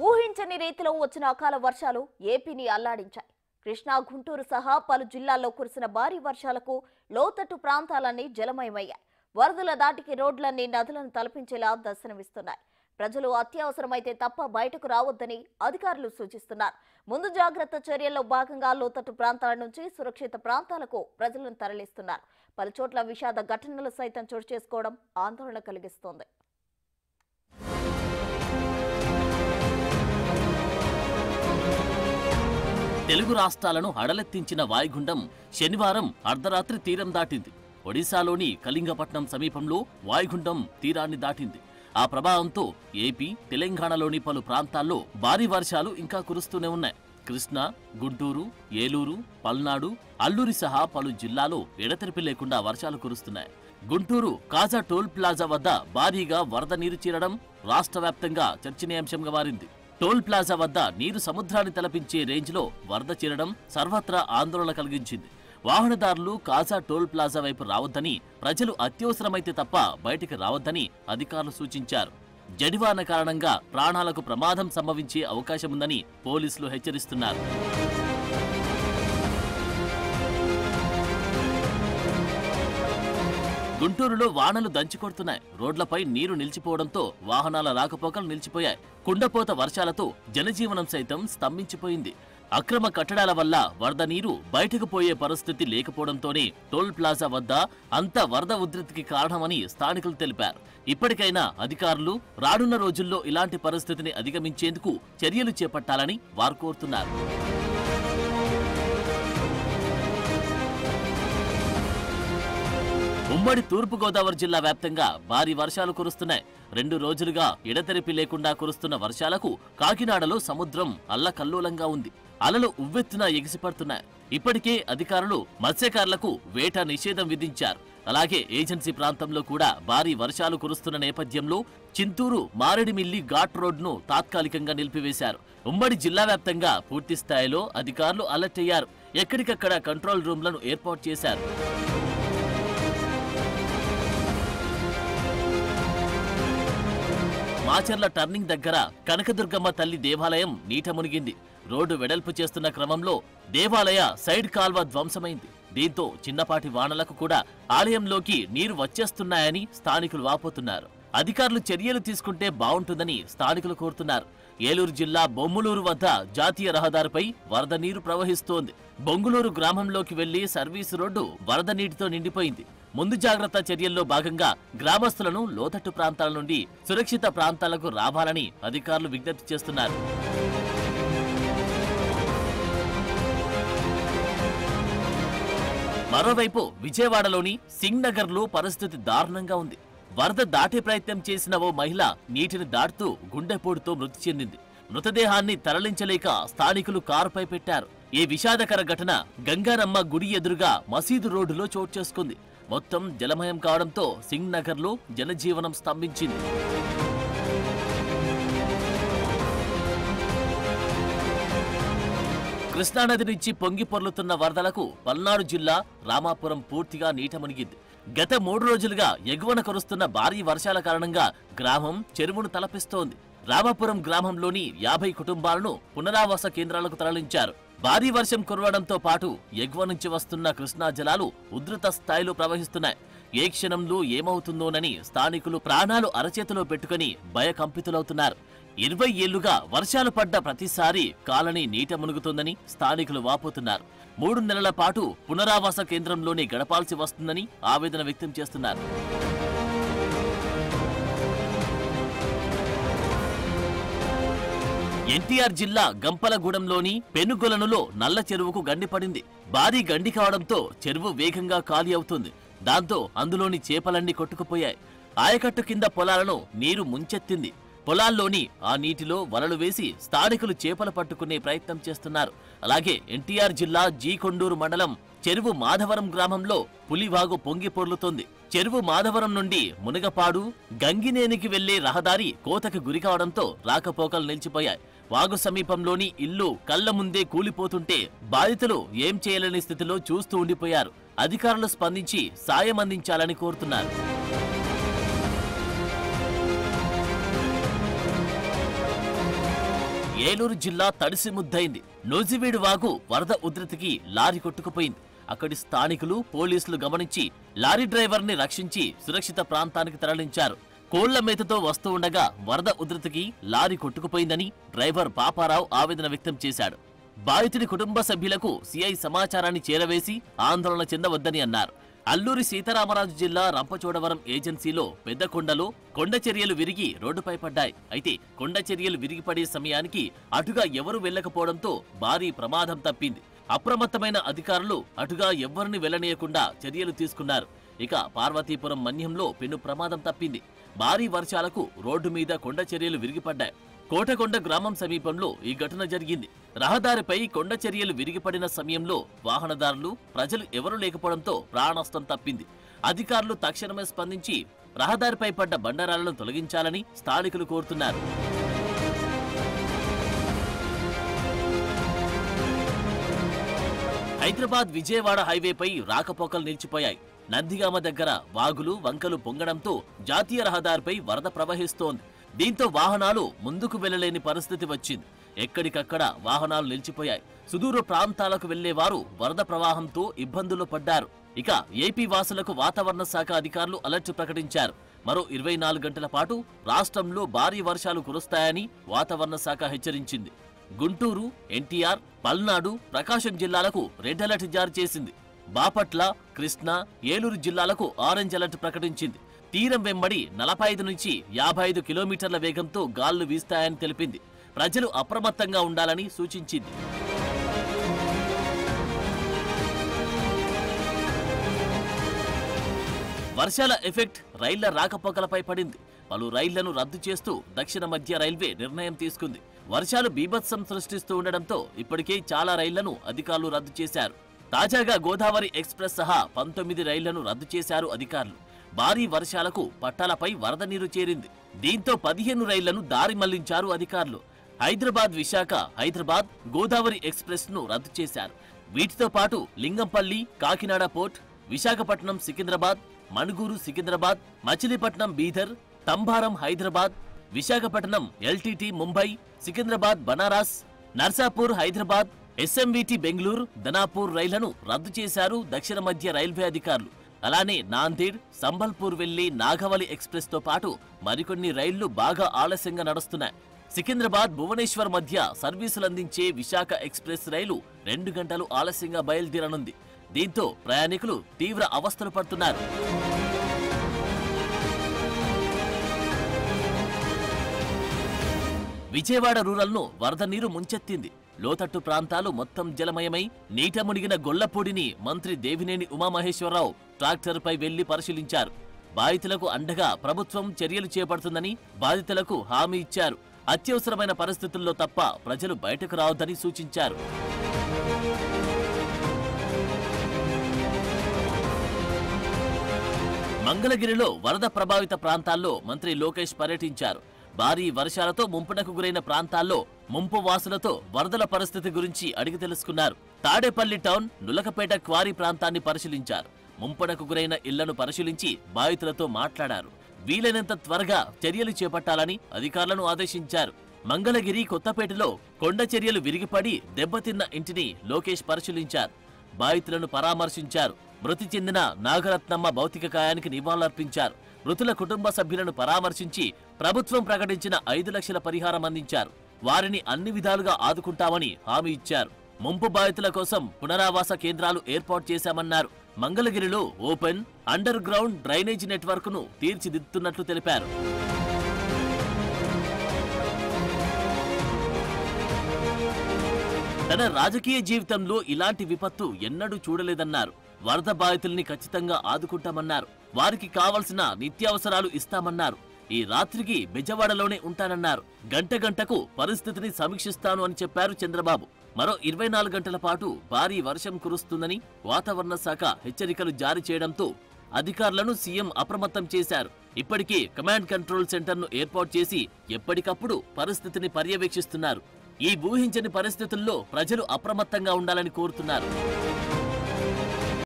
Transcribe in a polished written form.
ఊహించని రీతిలో వచ్చిన అకాల వర్షాలు ఏపీని అల్లాడించాయి. కృష్ణా, గుంటూరు సహా పలు జిల్లాల్లో కురిసిన భారీ వర్షాలకు లోతట్టు ప్రాంతాలన్నీ జలమయమయ్యాయి. వరదల దాటికి రోడ్లన్నీ నదులను తలపించేలా దర్శనమిస్తున్నాయి. ప్రజలు అత్యవసరమైతే తప్ప బయటకు రావద్దని అధికారులు సూచిస్తున్నారు. ముందు జాగ్రత్త చర్యల్లో భాగంగా లోతట్టు ప్రాంతాల నుంచి సురక్షిత ప్రాంతాలకు ప్రజలను తరలిస్తున్నారు. పలుచోట్ల విషాద ఘటనలు సైతం చోటు చేసుకోవడం ఆందోళన కలిగిస్తోంది. తెలుగు రాష్ట్రాలను హడలెత్తించిన వాయుగుండం శనివారం అర్ధరాత్రి తీరం దాటింది. ఒడిశాలోని కళింగపట్నం సమీపంలో వాయుగుండం తీరాన్ని దాటింది. ఆ ప్రభావంతో ఏపీ, తెలంగాణలోని పలు ప్రాంతాల్లో భారీ వర్షాలు ఇంకా కురుస్తూనే ఉన్నాయి. కృష్ణా, గుంటూరు, ఏలూరు, పల్నాడు, అల్లూరి సహా పలు జిల్లాలో ఎడతెరిపి లేకుండా వర్షాలు కురుస్తున్నాయి. గుంటూరు కాజా టోల్ ప్లాజా వద్ద భారీగా వరద నీరు చేరడం రాష్ట్ర వ్యాప్తంగా చర్చనీయాంశంగా మారింది. టోల్ ప్లాజా వద్ద నీరు సముద్రాన్ని తలపించే రేంజ్లో వరద చేరడం సర్వత్రా ఆందోళన కలిగించింది. వాహనదారులు కాజా టోల్ ప్లాజా వైపు రావద్దని, ప్రజలు అత్యవసరమైతే తప్ప బయటికి రావద్దని అధికారులు సూచించారు. జడివాన కారణంగా ప్రాణాలకు ప్రమాదం సంభవించే అవకాశముందని పోలీసులు హెచ్చరిస్తున్నారు. గుంటూరులో వానలు దంచుకొడుతున్నాయి. రోడ్లపై నీరు నిలిచిపోవడంతో వాహనాల రాకపోకలు నిలిచిపోయాయి. కుండపోత వర్షాలతో జనజీవనం సైతం స్తంభించిపోయింది. అక్రమ కట్టడాల వల్ల వరద నీరు బయటకు పోయే పరిస్థితి లేకపోవడంతోనే టోల్ ప్లాజా వద్ద అంత వరద ఉధృతికి కారణమని స్థానికులు తెలిపారు. ఇప్పటికైనా అధికారులు రానున్న రోజుల్లో ఇలాంటి పరిస్థితిని అధిగమించేందుకు చర్యలు చేపట్టాలని వారు కోరుతున్నారు. ఉమ్మడి తూర్పుగోదావరి జిల్లా వ్యాప్తంగా భారీ వర్షాలు కురుస్తున్నాయి. 2 రోజులుగా ఎడతెరిపి లేకుండా కురుస్తున్న వర్షాలకు కాకినాడలో సముద్రం అల్లకల్లోలంగా ఉంది. అలలు ఉవ్వెత్తున ఎగిసిపడుతున్నాయి. ఇప్పటికే అధికారులు మత్స్యకారులకు వేట నిషేధం విధించారు. అలాగే ఏజెన్సీ ప్రాంతంలో కూడా భారీ వర్షాలు కురుస్తున్న నేపథ్యంలో చింతూరు మారేడుమిల్లి ఘాట్ రోడ్ను తాత్కాలికంగా నిలిపివేశారు. ఉమ్మడి జిల్లా వ్యాప్తంగా పూర్తి స్థాయిలో అధికారులు అలర్ట్ అయ్యారు. ఎక్కడికక్కడ కంట్రోల్ రూమ్లను ఏర్పాటు చేశారు. మాచర్ల టర్నింగ్ దగ్గర కనకదుర్గమ్మ తల్లి దేవాలయం నీట మునిగింది. రోడ్డు వెడల్పు చేస్తున్న క్రమంలో దేవాలయ సైడ్ కాల్వ ధ్వంసమైంది. దీంతో చిన్నపాటి వానలకు కూడా ఆలయంలోకి నీరు వచ్చేస్తున్నాయని స్థానికులు వాపోతున్నారు. అధికారులు చర్యలు తీసుకుంటే బావుంటుందని స్థానికులు కోరుతున్నారు. ఏలూరు జిల్లా బొమ్మలూరు వద్ద జాతీయ రహదారిపై వరద నీరు ప్రవహిస్తోంది. బొంగులూరు గ్రామంలోకి వెళ్లి సర్వీసు రోడ్డు వరద నీటితో నిండిపోయింది. ముందు జాగ్రత్త చర్యల్లో భాగంగా గ్రామస్తులను లోతట్టు ప్రాంతాల నుండి సురక్షిత ప్రాంతాలకు రావాలని అధికారులు విజ్ఞప్తి చేస్తున్నారు. మరోవైపు విజయవాడలోని సింగ్ నగర్లో పరిస్థితి దారుణంగా ఉంది. వరద దాటే ప్రయత్నం చేసిన ఓ మహిళ నీటిని దాటుతూ గుండెపోటుతో మృతి చెందింది. మృతదేహాన్ని తరలించలేక స్థానికులు కారుపై పెట్టారు. ఈ విషాదకర ఘటన గంగారమ్మ గుడి ఎదురుగా మసీదు రోడ్డులో చోటు చేసుకుంది. మొత్తం జలమయం కావడంతో సింగ్ నగర్లో జనజీవనం స్తంభించింది. కృష్ణానది నుంచి పొంగి పొర్లుతున్న వరదలకు పల్నాడు జిల్లా రామాపురం పూర్తిగా నీట మునిగింది. గత 3 రోజులుగా ఎగువన కురుస్తున్న భారీ వర్షాల కారణంగా గ్రామం చెరువును తలపిస్తోంది. రామాపురం గ్రామంలోని 50 కుటుంబాలను పునరావాస కేంద్రాలకు తరలించారు. భారీ వర్షం కురవడంతో పాటు ఎగువ నుంచి వస్తున్న కృష్ణా జలాలు ఉధృత స్థాయిలో ప్రవహిస్తున్నాయి. ఏ క్షణంలో ఏమవుతుందోనని స్థానికులు ప్రాణాలు అరచేతిలో పెట్టుకుని భయకంపితులవుతున్నారు. 20 ఏళ్లుగా వర్షాలు పడ్డ ప్రతిసారి కాలనీ నీట మునుగుతుందని స్థానికులు వాపోతున్నారు. 3 నెలల పాటు పునరావాస కేంద్రంలోనే గడపాల్సి వస్తుందని ఆవేదన వ్యక్తం చేస్తున్నారు. ఎన్టీఆర్ జిల్లా గంపలగూడెంలోని పెనుగొలనులో నల్ల చెరువుకు గండిపడింది. భారీ గండి కావడంతో చెరువు వేగంగా ఖాళీ అవుతుంది. దాంతో అందులోని చేపలన్నీ కొట్టుకుపోయాయి. ఆయకట్టు కింద పొలాలను నీరు ముంచెత్తింది. పొలాల్లోని ఆ నీటిలో వలలు వేసి స్థానికులు చేపలు పట్టుకునే ప్రయత్నం చేస్తున్నారు. అలాగే ఎన్టీఆర్ జిల్లా జీకొండూరు మండలం చెరువు మాధవరం గ్రామంలో పులివాగు పొంగి పొర్లుతోంది. చెరువు మాధవరం నుండి మునగపాడు, గంగినేనికి వెళ్లే రహదారి కోతకు గురికావడంతో రాకపోకలు నిలిచిపోయాయి. వాగు సమీపంలోని ఇల్లు కళ్ల ముందే కూలిపోతుంటే బాధితులు ఏం చేయలేని స్థితిలో చూస్తూ ఉండిపోయారు. అధికారులు స్పందించి సాయం అందించాలని కోరుతున్నారు. ఏలూరు జిల్లా తడిసి ముద్దయింది. నూజివీడు వాగు వరద ఉధృతికి లారీ కొట్టుకుపోయింది. అక్కడి స్థానికులు, పోలీసులు గమనించి లారీ డ్రైవర్ని రక్షించి సురక్షిత ప్రాంతానికి తరలించారు. కోళ్ల మేతతో వస్తూ ఉండగా వరద ఉధృతికి లారీ కొట్టుకుపోయిందని డ్రైవర్ పాపారావు ఆవేదన వ్యక్తం చేశాడు. బాధితుడి కుటుంబ సభ్యులకు సిఐ సమాచారాన్ని చేరవేసి ఆందోళన చెందవద్దని అన్నారు. అల్లూరి సీతారామరాజు జిల్లా రంపచోడవరం ఏజెన్సీలో పెద్ద కొండలో కొండ చర్యలు విరిగి రోడ్డుపై పడ్డాయి. అయితే కొండ చర్యలు విరిగిపడే సమయానికి అటుగా ఎవరూ వెళ్లకపోవడంతో భారీ ప్రమాదం తప్పింది. అప్రమత్తమైన అధికారులు అటుగా ఎవ్వరిని వెళ్లనీయకుండా చర్యలు తీసుకున్నారు. ఇక పార్వతీపురం మన్యంలో పెను ప్రమాదం తప్పింది. భారీ వర్షాలకు రోడ్డు మీద కొండ చర్యలు విరిగిపడ్డాయి. కోటకొండ గ్రామం సమీపంలో ఈ ఘటన జరిగింది. రహదారిపై కొండ చర్యలు విరిగిపడిన సమయంలో వాహనదారులు, ప్రజలు ఎవరూ లేకపోవడంతో ప్రాణనష్టం తప్పింది. అధికారులు తక్షణమే స్పందించి రహదారిపై పడ్డ బండరాలను తొలగించాలని స్థానికులు కోరుతున్నారు. హైదరాబాద్ విజయవాడ హైవేపై రాకపోకలు నిలిచిపోయాయి. నందిగామ దగ్గర వాగులు, వంకలు పొంగడంతో జాతీయ రహదారిపై వరద ప్రవహిస్తోంది. దీంతో వాహనాలు ముందుకు వెళ్లలేని పరిస్థితి వచ్చింది. ఎక్కడికక్కడ వాహనాలు నిలిచిపోయాయి. సుదూర ప్రాంతాలకు వెళ్లేవారు వరద ప్రవాహంతో ఇబ్బందులు పడ్డారు. ఇక ఏపీ వాసులకు వాతావరణ శాఖ అధికారులు అలర్ట్ ప్రకటించారు. మరో 24 గంటల పాటు రాష్ట్రంలో భారీ వర్షాలు కురుస్తాయని వాతావరణ శాఖ హెచ్చరించింది. గుంటూరు, ఎన్టీఆర్, పల్నాడు, ప్రకాశం జిల్లాలకు రెడ్ అలర్ట్ జారీ చేసింది. బాపట్ల, కృష్ణా, ఏలూరు జిల్లాలకు ఆరెంజ్ అలర్ట్ ప్రకటించింది. తీరం వెంబడి 45 నుంచి 55 కిలోమీటర్ల వేగంతో గాలులు వీస్తాయని తెలిపింది. ప్రజలు అప్రమత్తంగా ఉండాలని సూచించింది. వర్షాల ఎఫెక్ట్ రైళ్ల రాకపోకలపై పడింది. పలు రైళ్లను రద్దు చేస్తూ దక్షిణ మధ్య రైల్వే నిర్ణయం తీసుకుంది. వర్షాలు బీభత్సం సృష్టిస్తూ ఉండడంతో ఇప్పటికే చాలా రైళ్లను అధికారులు రద్దు చేశారు. తాజాగా గోదావరి ఎక్స్ప్రెస్ సహా 19 రైళ్లను రద్దు చేశారు అధికారులు. భారీ వర్షాలకు పట్టాలపై వరద నీరు చేరింది. దీంతో 15 రైళ్లను దారి మళ్లించారు అధికారులు. హైదరాబాద్ విశాఖ, హైదరాబాద్ గోదావరి ఎక్స్ప్రెస్ ను రద్దు చేశారు. వీటితో పాటు Lingampalli, Kakinada port, Visakhapatnam Secunderabad, Manuguru Secunderabad, Machilipatnam Bidar, Tambaram Hyderabad, Visakhapatnam LTT Mumbai, Secunderabad Banaras, Narsapur Hyderabad, SMVT Bengaluru, Danapur రైళ్లను రద్దు చేశారు దక్షిణ మధ్య రైల్వే అధికారులు. అలానే నాందేడ్, సంబల్పూర్ వెళ్లి నాగవలి ఎక్స్ప్రెస్ తో పాటు మరికొన్ని రైళ్లు బాగా ఆలస్యంగా నడుస్తున్నాయి. సికింద్రాబాద్, భువనేశ్వర్ మధ్య సర్వీసులందించే విశాఖ ఎక్స్ప్రెస్ రైలు 2 గంటలు ఆలస్యంగా బయలుదేరనుంది. దీంతో ప్రయాణికులు తీవ్ర అవస్థలు పడుతున్నారు. విజయవాడ రూరల్ ను వరద నీరు ముంచెత్తింది. లోతట్టు ప్రాంతాలు మొత్తం జలమయమై నీట మునిగిన గొల్లపూడిని మంత్రి దేవినేని ఉమామహేశ్వరరావు ట్రాక్టర్పై వెళ్లి పరిశీలించారు. బాధితులకు అండగా ప్రభుత్వం చర్యలు చేపడుతుందని బాధితులకు హామీ ఇచ్చారు. అత్యవసరమైన పరిస్థితుల్లో తప్ప ప్రజలు బయటకు రావద్దని సూచించారు. మంగళగిరిలో వరద ప్రభావిత ప్రాంతాల్లో మంత్రి లోకేష్ పర్యటించారు. భారీ వర్షాలతో ముంపునకు గురైన ప్రాంతాల్లో ముంపు వాసులతో వరదల పరిస్థితి గురించి అడిగి తెలుసుకున్నారు. తాడేపల్లి టౌన్, నులకపేట క్వారీ ప్రాంతాన్ని పరిశీలించారు. ముంపునకు గురైన ఇళ్లను పరిశీలించి బాధితులతో మాట్లాడారు. వీలైనంత త్వరగా చర్యలు చేపట్టాలని అధికారులను ఆదేశించారు. మంగళగిరి, కొత్తపేటలో కొండ చర్యలు విరిగిపడి దెబ్బతిన్న ఇంటిని లోకేష్ పరిశీలించారు. బాధితులను పరామర్శించారు. మృతి చెందిన నాగరత్నమ్మ భౌతిక కాయానికి నివాళులర్పించారు. మృతుల కుటుంబ సభ్యులను పరామర్శించి ప్రభుత్వం ప్రకటించిన 5 లక్షల పరిహారం అందించారు. వారిని అన్ని విధాలుగా ఆదుకుంటామని హామీ ఇచ్చారు. ముంపు బాధితుల కోసం పునరావాస కేంద్రాలు ఏర్పాటు చేశామన్నారు. మంగళగిరిలో open, under ground drainage network ను తీర్చిదిద్దుతున్నట్లు తెలిపారు. తన రాజకీయ జీవితంలో ఇలాంటి విపత్తు ఎన్నడూ చూడలేదన్నారు. వరద బాధితుల్ని ఖచ్చితంగా ఆదుకుంటామన్నారు. వారికి కావలసిన నిత్యావసరాలు ఇస్తామన్నారు. ఈ రాత్రికి బెజవాడలోనే ఉంటానన్నారు. గంటకు పరిస్థితిని సమీక్షిస్తాను అని చెప్పారు చంద్రబాబు. మరో 24 గంటల పాటు భారీ వర్షం కురుస్తుందని వాతావరణ శాఖ హెచ్చరికలు జారీ చేయడంతో అధికారులను సీఎం అప్రమత్తం చేశారు. ఇప్పటికే కమాండ్ కంట్రోల్ సెంటర్ను ఏర్పాటు చేసి ఎప్పటికప్పుడు పరిస్థితిని పర్యవేక్షిస్తున్నారు. ఈ ఊహించని పరిస్థితుల్లో ప్రజలు అప్రమత్తంగా ఉండాలని కోరుతున్నారు.